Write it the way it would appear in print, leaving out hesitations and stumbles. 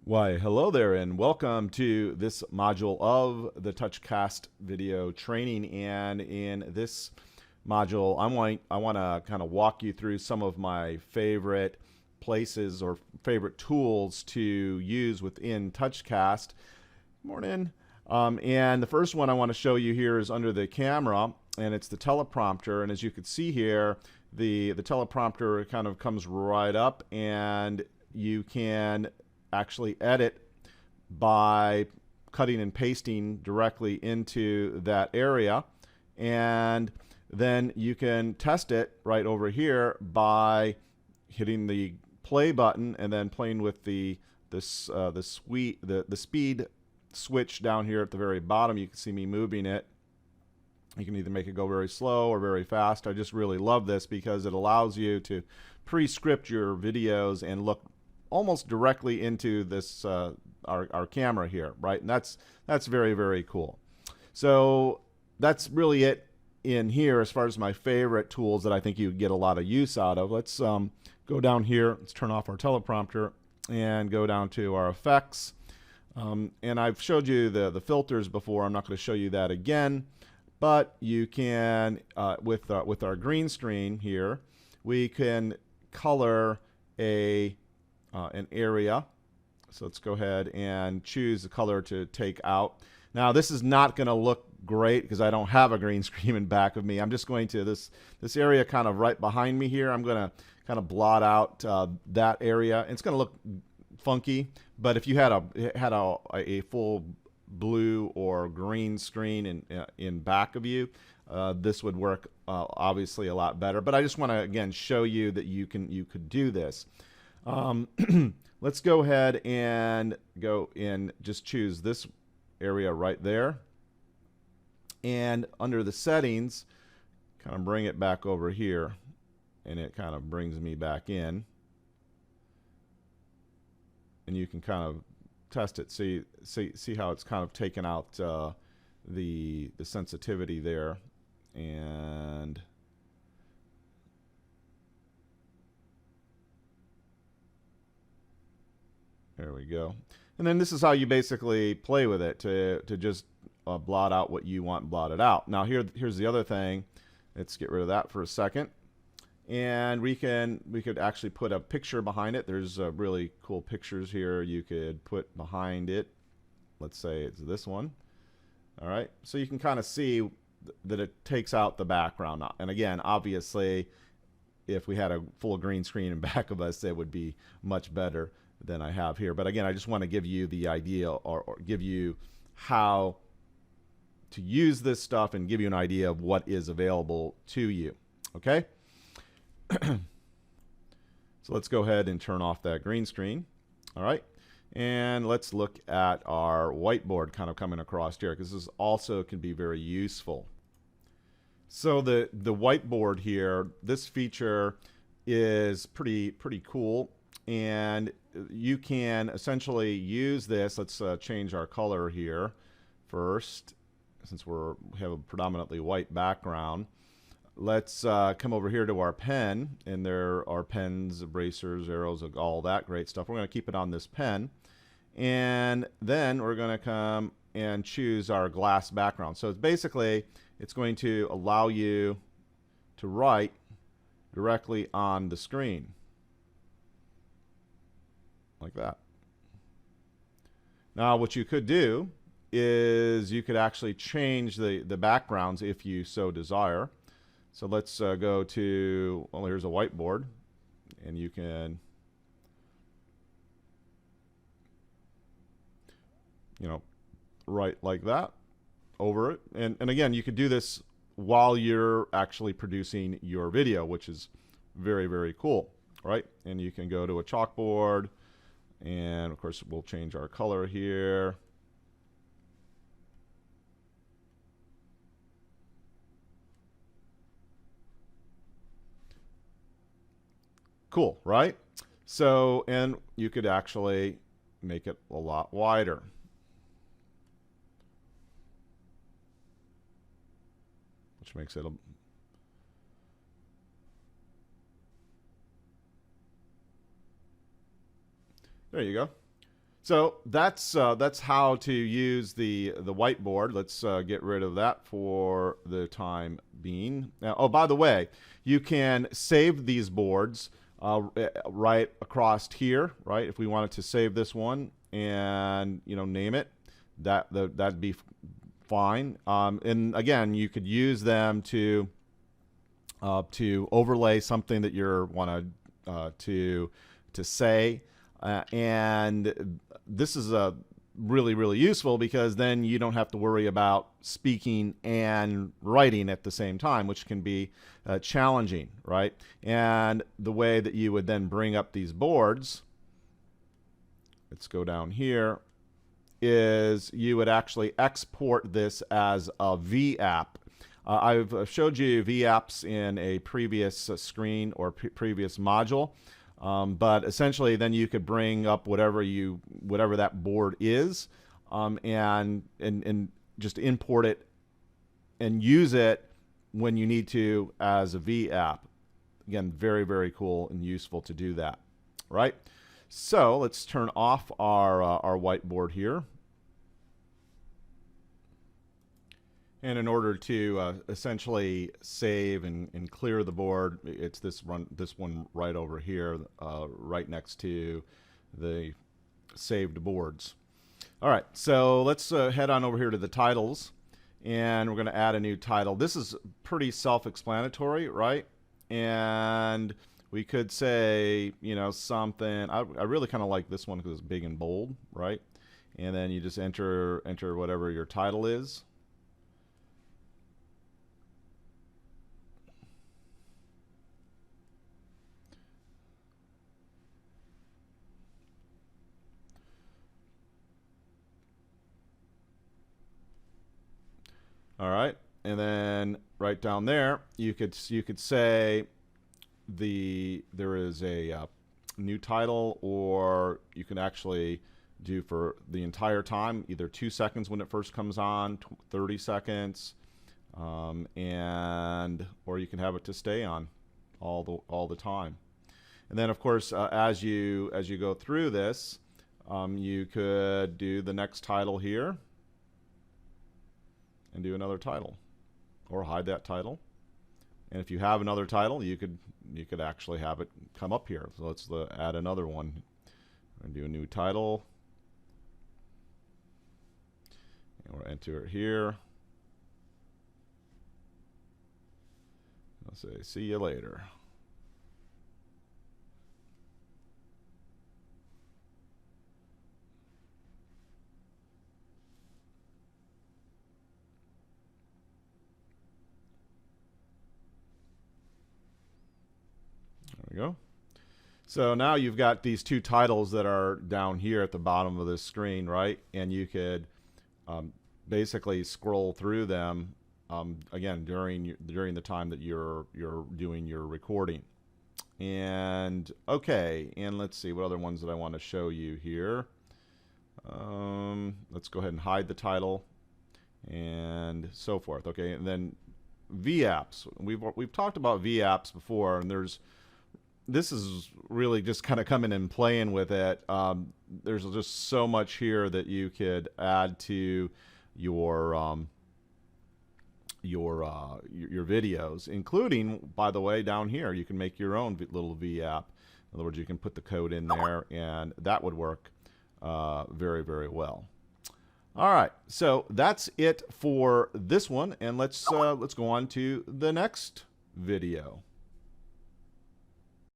Why, hello there, and welcome to this module of the TouchCast video training. And in this module, I want to kind of walk you through some of my favorite places or favorite tools to use within TouchCast. Morning. And the first one I want to show you here is under the camera, and it's the teleprompter. And as you can see here, the teleprompter kind of comes right up, and you can actually edit by cutting and pasting directly into that area, and then you can test it right over here by hitting the play button and then playing with the speed switch down here at the very bottom. You can see me moving it. You can either make it go very slow or very fast. I just really love this because it allows you to pre-script your videos and look almost directly into this our camera here, right? And that's very, very cool. So that's really it in here as far as my favorite tools that I think you get a lot of use out of. Let's go down here. Let's turn off our teleprompter and go down to our effects. And I've showed you the filters before. I'm not going to show you that again, but you can with our green screen here, we can color an area. So let's go ahead and choose the color to take out. Now this is not going to look great because I don't have a green screen in back of me. I'm just going to this area kind of right behind me here. I'm going to kind of blot out that area. It's going to look funky, but if you had a full blue or green screen in back of you, this would work obviously a lot better. But I just want to again show you that you could do this. Let's go ahead and go in, just choose this area right there, and under the settings kind of bring it back over here, and it kind of brings me back in, and you can kind of test it, see how it's kind of taken out the sensitivity there. And there we go. And then this is how you basically play with it to just blot out what you want blotted out. Now here's the other thing. Let's get rid of that for a second. And we could actually put a picture behind it. There's really cool pictures here you could put behind it. Let's say it's this one. All right. So you can kind of see that it takes out the background. And again, obviously, if we had a full green screen in back of us, it would be much better than I have here. But again, I just want to give you the idea or give you how to use this stuff and give you an idea of what is available to you. Okay? So let's go ahead and turn off that green screen. All right. And let's look at our whiteboard kind of coming across here, because this also can be very useful. So the whiteboard here, this feature is pretty cool, and you can essentially use this. Let's change our color here first, since we have a predominantly white background. Let's come over here to our pen, and there are pens, erasers, arrows, all that great stuff. We're going to keep it on this pen, and then we're going to come and choose our glass background. So it's basically, it's going to allow you to write directly on the screen, like that. Now what you could do is you could actually change the backgrounds if you so desire. So let's go to, well, here's a whiteboard, and you can, write like that over it. And again, you could do this while you're actually producing your video, which is very, very cool, right? And you can go to a chalkboard, and of course we'll change our color here. Cool, right? So, and you could actually make it a lot wider. Which makes it there you go. So that's how to use the whiteboard. Let's get rid of that for the time being. Now, oh, by the way, you can save these boards right across here, right? If we wanted to save this one and name it, that'd be fine. And again, you could use them to overlay something that you want to say. And this is really useful because then you don't have to worry about speaking and writing at the same time, which can be challenging, right? And the way that you would then bring up these boards, let's go down here, is you would actually export this as a VApp. I've showed you VApps in a previous screen or previous module. But essentially, then you could bring up whatever that board is, and just import it and use it when you need to as a VApp. Again, very cool and useful to do that. Right. So let's turn off our whiteboard here. And in order to essentially save and clear the board, it's this one right over here, right next to the saved boards. All right, so let's head on over here to the titles, and we're going to add a new title. This is pretty self-explanatory, right? And we could say, something. I really kind of like this one because it's big and bold, right? And then you just enter whatever your title is. All right, and then right down there, you could say there is a new title, or you can actually do for the entire time, either 2 seconds when it first comes on, 30 seconds, and or you can have it to stay on all the time. And then of course, as you go through this, you could do the next title here and do another title, or hide that title. And if you have another title, you could actually have it come up here. So let's add another one and do a new title, and we'll enter it here. I'll say see you later. Go. So now you've got these two titles that are down here at the bottom of this screen, right? And you could basically scroll through them again during the time that you're doing your recording. And okay, and let's see what other ones that I want to show you here. Let's go ahead and hide the title and so forth. Okay, and then VApps. We've talked about VApps before, and this is really just kind of coming and playing with it. There's just so much here that you could add to your videos, including, by the way, down here you can make your own little VApp. In other words, you can put the code in there, and that would work very well. All right, so that's it for this one, and let's go on to the next video.